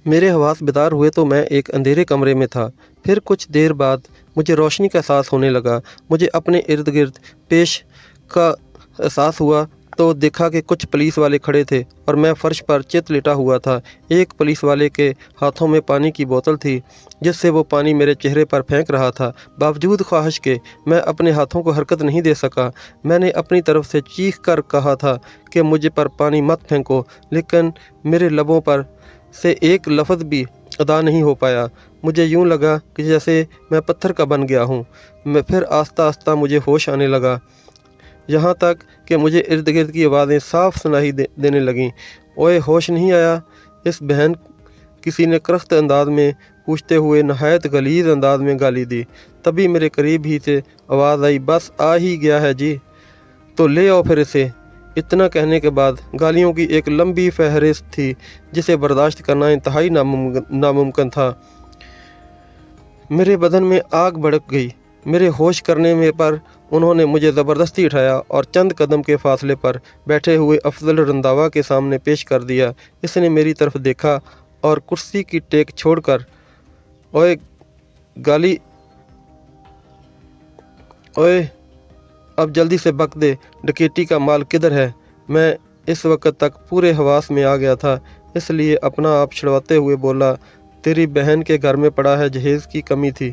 میرے حواس بیدار ہوئے تو میں ایک اندھیرے کمرے میں تھا۔ پھر کچھ دیر بعد مجھے روشنی کا احساس ہونے لگا۔ مجھے اپنے ارد گرد پیش کا احساس ہوا تو دیکھا کہ کچھ پولیس والے کھڑے تھے اور میں فرش پر چت لیٹا ہوا تھا۔ ایک پولیس والے کے ہاتھوں میں پانی کی بوتل تھی جس سے وہ پانی میرے چہرے پر پھینک رہا تھا۔ باوجود خواہش کے میں اپنے ہاتھوں کو حرکت نہیں دے سکا۔ میں نے اپنی طرف سے چیخ کر کہا تھا کہ مجھے پر پانی مت پھینکو، لیکن میرے لبوں پر سے ایک لفظ بھی ادا نہیں ہو پایا۔ مجھے یوں لگا کہ جیسے میں پتھر کا بن گیا ہوں۔ پھر آہستہ آہستہ مجھے ہوش آنے لگا، یہاں تک کہ مجھے ارد گرد کی آوازیں صاف سنائی دینے لگیں۔ اوئے ہوش نہیں آیا؟ اس بہن، کسی نے کرخت انداز میں پوچھتے ہوئے نہایت غلیظ انداز میں گالی دی۔ تبھی میرے قریب ہی سے آواز آئی، بس آ ہی گیا ہے جی، تو لے آؤ پھر اسے۔ اتنا کہنے کے بعد گالیوں کی ایک لمبی فہرست تھی جسے برداشت کرنا انتہائی ناممکن تھا۔ میرے بدن میں آگ بھڑک گئی۔ میرے ہوش کرنے میں پر انہوں نے مجھے زبردستی اٹھایا اور چند قدم کے فاصلے پر بیٹھے ہوئے افضل رنداوا کے سامنے پیش کر دیا۔ اس نے میری طرف دیکھا اور کرسی کی ٹیک چھوڑ کر، اوئے گالی، اوئے اب جلدی سے بک دے، ڈکیتی کا مال کدھر ہے؟ میں اس وقت تک پورے حواس میں آ گیا تھا، اس لیے اپنا آپ چھڑواتے ہوئے بولا، تیری بہن کے گھر میں پڑا ہے، جہیز کی کمی تھی۔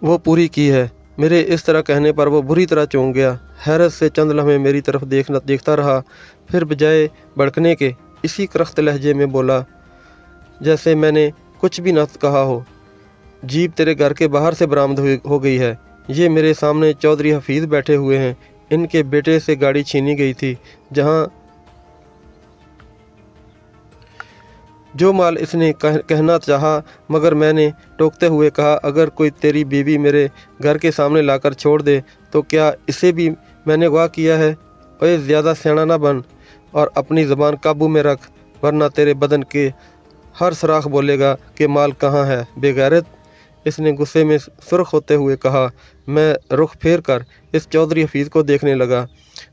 وہ پوری کی ہے۔ میرے اس طرح کہنے پر وہ بری طرح چونک گیا۔ حیرت سے چند لمحے میری طرف دیکھتا رہا، پھر بجائے بھڑکنے کے اسی کرخت لہجے میں بولا جیسے میں نے کچھ بھی نہ کہا ہو، جیپ تیرے گھر کے باہر سے برآمد ہو گئی ہے۔ یہ میرے سامنے چودھری حفیظ بیٹھے ہوئے ہیں، ان کے بیٹے سے گاڑی چھینی گئی تھی، جہاں جو مال اس نے کہنا چاہا، مگر میں نے ٹوکتے ہوئے کہا، اگر کوئی تیری بیوی میرے گھر کے سامنے لا کر چھوڑ دے تو کیا اسے بھی میں نے اغوا کیا ہے؟ اوئے زیادہ سیاںا نہ بن اور اپنی زبان قابو میں رکھ، ورنہ تیرے بدن کے ہر سوراخ بولے گا کہ مال کہاں ہے، بے غیرت! اس نے غصے میں سرخ ہوتے ہوئے کہا۔ میں رخ پھیر کر اس چودھری حفیظ کو دیکھنے لگا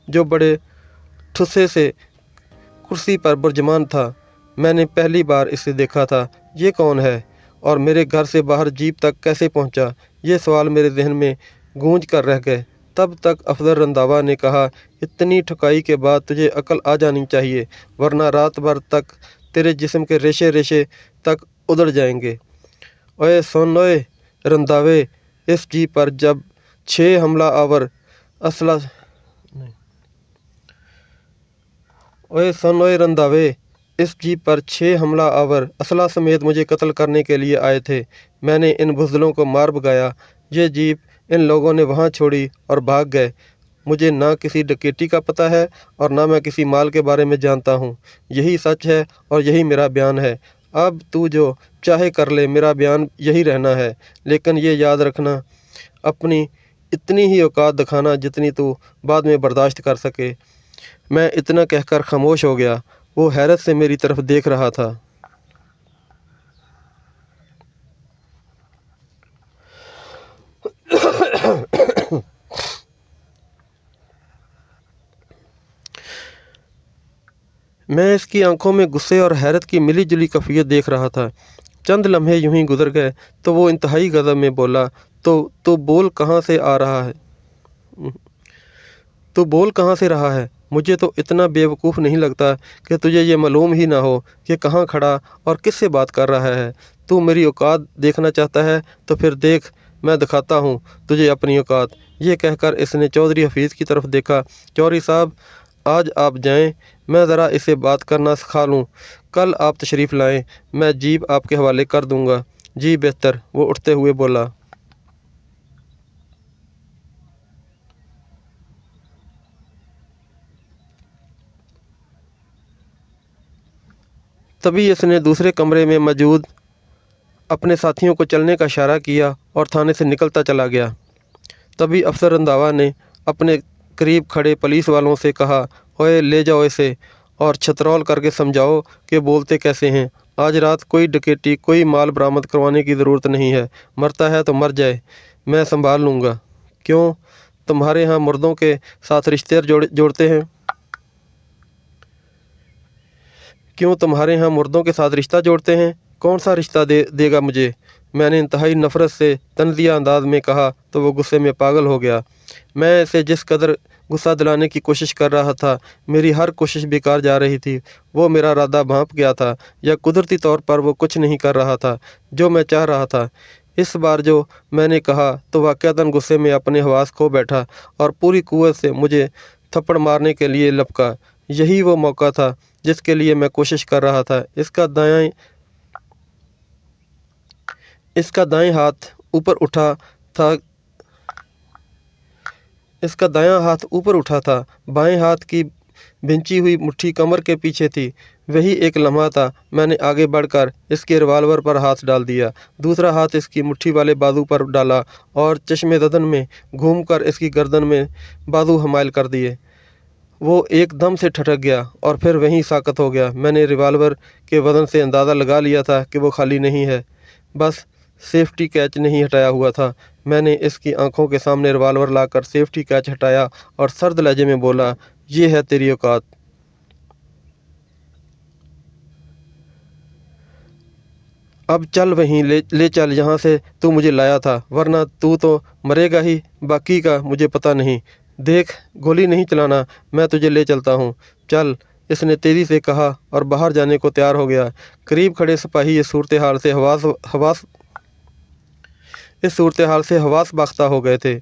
جو بڑے ٹھسے سے کرسی پر برجمان تھا۔ میں نے پہلی بار اسے دیکھا تھا۔ یہ کون ہے اور میرے گھر سے باہر جیپ تک کیسے پہنچا؟ یہ سوال میرے ذہن میں گونج کر رہ گئے۔ تب تک افضل رنداوا نے کہا، اتنی ٹھکائی کے بعد تجھے عقل آ جانی چاہیے، ورنہ رات بھر تک تیرے جسم کے ریشے ریشے تک ادڑ جائیں گے۔ اوئے سن، اوئے رنداوے، اس جیپ پر جب 6 حملہ آور اسلحہ اوئے سن، اوئے رنداوے، اس جیپ پر 6 حملہ آور اسلحہ سمیت مجھے قتل کرنے کے لیے آئے تھے۔ میں نے ان بزدلوں کو مار بگایا۔ یہ جیپ ان لوگوں نے وہاں چھوڑی اور بھاگ گئے۔ مجھے نہ کسی ڈکیتی کا پتہ ہے اور نہ میں کسی مال کے بارے میں جانتا ہوں۔ یہی سچ ہے اور یہی میرا بیان ہے۔ اب تو جو چاہے کر لے، میرا بیان یہی رہنا ہے، لیکن یہ یاد رکھنا، اپنی اتنی ہی اوقات دکھانا جتنی تو بعد میں برداشت کر سکے۔ میں اتنا کہہ کر خاموش ہو گیا۔ وہ حیرت سے میری طرف دیکھ رہا تھا۔ میں اس کی آنکھوں میں غصے اور حیرت کی ملی جلی کیفیت دیکھ رہا تھا۔ چند لمحے یوں ہی گزر گئے تو وہ انتہائی غضب میں بولا، تو بول کہاں سے آ رہا ہے؟ تو بول کہاں سے رہا ہے؟ مجھے تو اتنا بے وقوف نہیں لگتا کہ تجھے یہ معلوم ہی نہ ہو کہ کہاں کھڑا اور کس سے بات کر رہا ہے۔ تو میری اوقات دیکھنا چاہتا ہے تو پھر دیکھ، میں دکھاتا ہوں تجھے اپنی اوقات۔ یہ کہہ کر اس نے چودھری حفیظ کی طرف دیکھا۔ چودھری صاحب، آج آپ جائیں، میں ذرا اسے بات کرنا سکھا لوں۔ کل آپ تشریف لائیں، میں جیپ آپ کے حوالے کر دوں گا۔ جی بہتر، وہ اٹھتے ہوئے بولا۔ تبھی اس نے دوسرے کمرے میں موجود اپنے ساتھیوں کو چلنے کا اشارہ کیا اور تھانے سے نکلتا چلا گیا۔ تبھی افسر رنداوا نے اپنے قریب کھڑے پولیس والوں سے کہا، اوئے لے جاؤ اسے اور چھترول کر کے سمجھاؤ کہ بولتے کیسے ہیں۔ आज रात कोई डकैती, कोई माल बरामद करवाने की ज़रूरत नहीं है। मरता है तो मर जाए, मैं संभाल लूँगा। क्यों, तुम्हारे यहाँ मुर्दों के साथ रिश्ते जोड़ते हैं? क्यों तुम्हारे यहाँ मुर्दों के साथ रिश्ता जोड़ते हैं? कौन सा रिश्ता देगा मुझे? मैंने इंतहाई नफ़रत से तंज़िया अंदाज में कहा तो वो गुस्से में पागल हो गया। मैं इसे जिस कदर गुस्सा दिलाने की कोशिश कर रहा था, मेरी हर कोशिश बेकार जा रही थी। वो मेरा इरादा भांप गया था, या कुदरती तौर पर वो कुछ नहीं कर रहा था जो मैं चाह रहा था। इस बार जो मैंने कहा तो वाक़यातन गुस्से में अपने हवास खो बैठा और पूरी कुव्वत से मुझे थप्पड़ मारने के लिए लपका। यही वो मौका था जिसके लिए मैं कोशिश कर रहा था। इसका दाएं हाथ ऊपर उठा था इसका दायां हाथ ऊपर उठा था, बाएं हाथ की भिंची हुई मुट्ठी कमर के पीछे थी। वही एक लम्हा था। मैंने आगे बढ़कर इसके रिवाल्वर पर हाथ डाल दिया, दूसरा हाथ इसकी मुट्ठी वाले बाजू पर डाला और चश्मे ददन में घूमकर इसकी गर्दन में बाजू हमायल कर दिए। वो एकदम से ठठक गया और फिर वहीं साकत हो गया। मैंने रिवाल्वर के वज़न से अंदाज़ा लगा लिया था कि वो खाली नहीं है, बस सेफ्टी कैच नहीं हटाया हुआ था। मैंने इसकी आंखों के सामने रिवाल्वर लाकर सेफ्टी कैच हटाया और सर्द लहजे में बोला, ये है तेरी औकात। अब चल, वहीं ले चल जहाँ से तू मुझे लाया था, वरना तू तो मरेगा ही, बाकी का मुझे पता नहीं। देख, गोली नहीं चलाना, मैं तुझे ले चलता हूँ, चल, इसने तेजी से कहा और बाहर जाने को तैयार हो गया। करीब खड़े सिपाही इस सूरत हाल से हवास बाख्ता हो गए थे।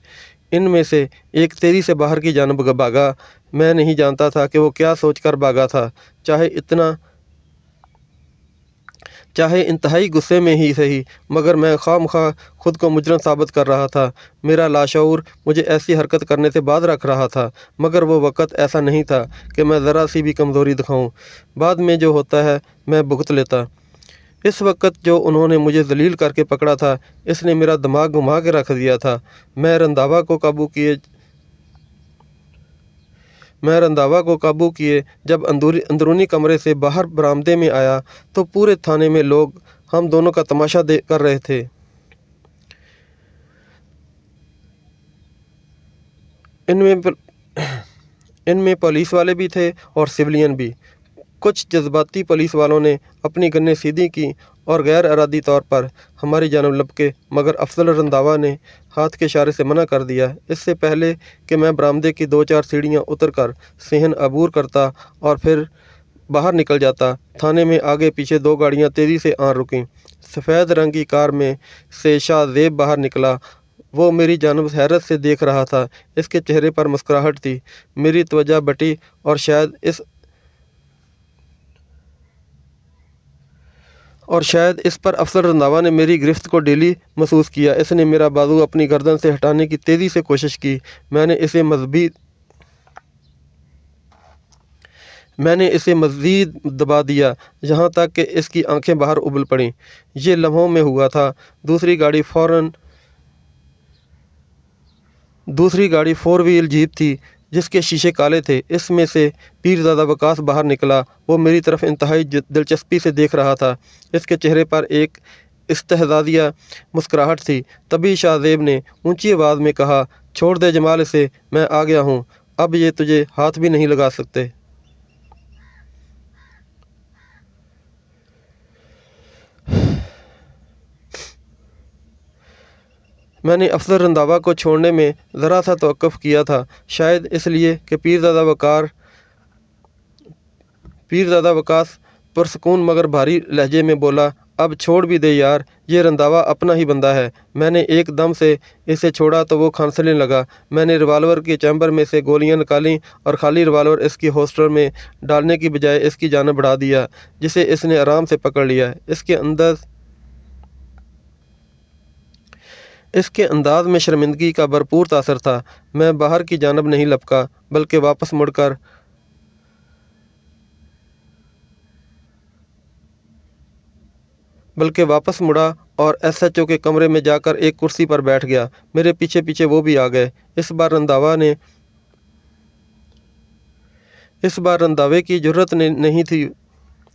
इनमें से एक तेजी से बाहर की जानब भागा। मैं नहीं जानता था कि वो क्या सोचकर भागा था, चाहे इंतहाई गुस्से में ही सही, मगर मैं खामखा खुद को मुजरम साबित कर रहा था। मेरा लाशऊर मुझे ऐसी हरकत करने से बाज रख रहा था, मगर वो वक़्त ऐसा नहीं था कि मैं ज़रा सी भी कमज़ोरी दिखाऊं। बाद में जो होता है मैं भुगत लेता। इस वक्त जो उन्होंने मुझे जलील करके पकड़ा था, इसने मेरा दिमाग घुमा के रख दिया था। मैं रंधावा को काबू किए जब अंदरूनी कमरे से बाहर बरामदे में आया तो पूरे थाने में लोग हम दोनों का तमाशा कर रहे थे। इनमें पुलिस वाले भी थे और सिविलियन भी। कुछ जज्बाती पुलिस वालों ने अपनी गन्नें सीधी की और गैर इरादी तौर पर हमारी जानब लपके, मगर अफजल रंधावा ने हाथ के इशारे से मना कर दिया। इससे पहले कि मैं बरामदे की 2-4 सीढ़ियाँ उतरकर सेहन अबूर करता और फिर बाहर निकल जाता, थाने में आगे पीछे 2 गाड़ियाँ तेज़ी से आ रुकीं। सफ़ेद रंग की कार में से शाह ज़ेब बाहर निकला। वो मेरी जानब हैरत से देख रहा था। इसके चेहरे पर मुस्कुराहट थी। मेरी तवज्जो बटी और शायद इस पर अफसर रंधावा ने मेरी गिरफ्त को ढीली महसूस किया। इसने मेरा बाजू अपनी गर्दन से हटाने की तेज़ी से कोशिश की। मैंने इसे मज़ीद दबा दिया, यहाँ तक कि इसकी आंखें बाहर उबल पड़ीं। ये लम्हों में हुआ था। दूसरी गाड़ी 4 व्हील जीप थी जिसके शीशे काले थे। इसमें से पीरज़ादा वकास बाहर निकला। वो मेरी तरफ इंतहाई दिलचस्पी से देख रहा था। इसके चेहरे पर एक इस्तेहज़ाज़िया मुस्कुराहट थी। तभी शाहज़ेब ने ऊंची आवाज़ में कहा, छोड़ दे जमाल इसे, मैं आ गया हूँ, अब ये तुझे हाथ भी नहीं लगा सकते। मैंने अफसर रंधावा को छोड़ने में ज़रा सा तवक्कुफ़ किया था, शायद इसलिए कि पीरज़ादा वकास पुरसकून मगर भारी लहजे में बोला, अब छोड़ भी दे यार, ये रंधावा अपना ही बंदा है। मैंने एकदम से इसे छोड़ा तो वो खांसने लगा। मैंने रिवाल्वर के चैम्बर में से गोलियां निकालीं और खाली रिवाल्वर इसकी होस्टर में डालने की बजाय इसकी जानिब बढ़ा दिया, जिसे इसने आराम से पकड़ लिया। इसके अंदाज में शर्मिंदगी का भरपूर तासर था। मैं बाहर की जानब नहीं लपका, बल्कि वापस मुड़ा और SHO के कमरे में जाकर एक कुर्सी पर बैठ गया। मेरे पीछे पीछे वो भी आ गए। इस बार रंधावे की जुर्रत नहीं थी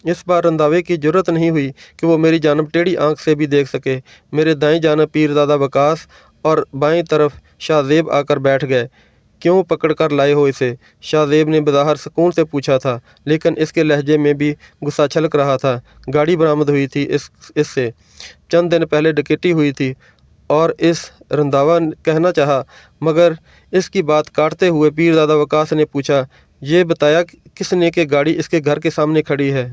इस बार रंधावे की जरूरत नहीं हुई कि वो मेरी जानब टेढ़ी आंख से भी देख सके। मेरे दाएं जानब पीरजादा वकास और बाएं तरफ शाहजेब आकर बैठ गए। क्यों पकड़ कर लाए हो इसे? शाहजेब ने बज़ाहिर सुकून से पूछा था, लेकिन इसके लहजे में भी गुस्सा छलक रहा था। गाड़ी बरामद हुई थी इससे चंद दिन पहले डकैती हुई थी और इस रंधावा कहना चाहा, मगर इसकी बात काटते हुए पीरजादा वकास ने पूछा, ये बताया किसने कि गाड़ी इसके घर के सामने खड़ी है?